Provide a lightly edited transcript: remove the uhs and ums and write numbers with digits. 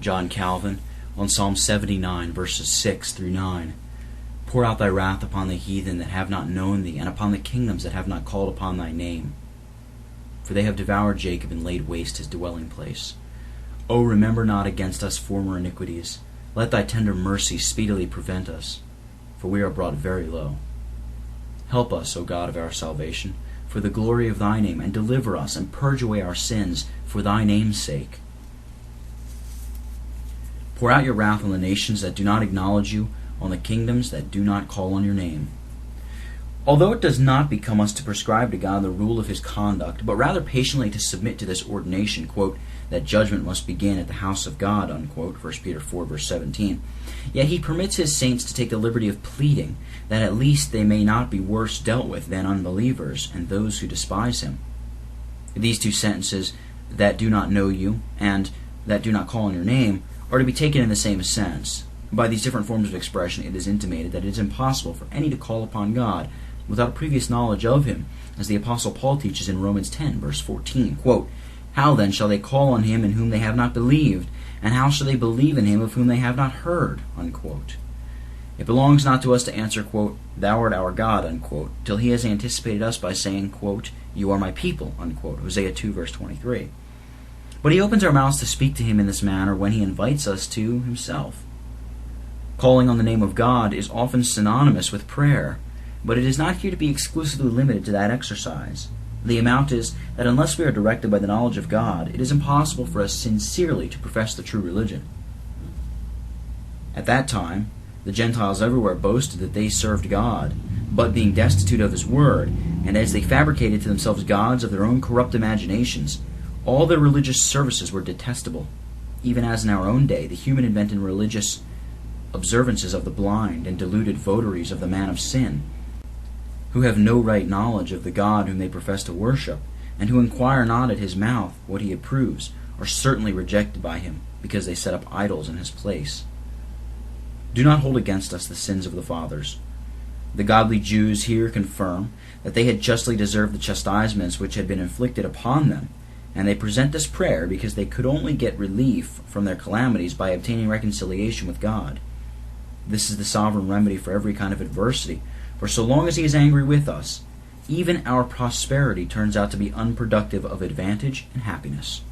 John Calvin, on Psalm 79, verses 6 through 9. Pour out thy wrath upon the heathen that have not known thee, and upon the kingdoms that have not called upon thy name. For they have devoured Jacob and laid waste his dwelling place. O remember not against us former iniquities. Let thy tender mercies speedily prevent us, for we are brought very low. Help us, O God of our salvation, for the glory of thy name, and deliver us, and purge away our sins, for thy name's sake. Pour out your wrath on the nations that do not acknowledge you, on the kingdoms that do not call on your name. Although it does not become us to prescribe to God the rule of his conduct, but rather patiently to submit to this ordination, quote, that judgment must begin at the house of God, unquote, 1 Peter 4, verse 17. Yet he permits his saints to take the liberty of pleading that at least they may not be worse dealt with than unbelievers and those who despise him. These two sentences, that do not know you and that do not call on your name, are to be taken in the same sense. By these different forms of expression, it is intimated that it is impossible for any to call upon God without a previous knowledge of him, as the Apostle Paul teaches in Romans 10, verse 14, quote, How then shall they call on him in whom they have not believed? And how shall they believe in him of whom they have not heard? Unquote. It belongs not to us to answer, quote, Thou art our God, unquote, till he has anticipated us by saying, quote, You are my people, unquote, Hosea 2, verse 23. But he opens our mouths to speak to him in this manner when he invites us to himself. Calling on the name of God is often synonymous with prayer, but it is not here to be exclusively limited to that exercise. The amount is that unless we are directed by the knowledge of God, it is impossible for us sincerely to profess the true religion. At that time, the Gentiles everywhere boasted that they served God, but being destitute of his word, and as they fabricated to themselves gods of their own corrupt imaginations, all their religious services were detestable, even as in our own day the human invented religious observances of the blind and deluded votaries of the man of sin, who have no right knowledge of the God whom they profess to worship, and who inquire not at his mouth what he approves, are certainly rejected by him, because they set up idols in his place. Do not hold against us the sins of the fathers. The godly Jews here confirm that they had justly deserved the chastisements which had been inflicted upon them, and they present this prayer because they could only get relief from their calamities by obtaining reconciliation with God. This is the sovereign remedy for every kind of adversity, for so long as he is angry with us, even our prosperity turns out to be unproductive of advantage and happiness.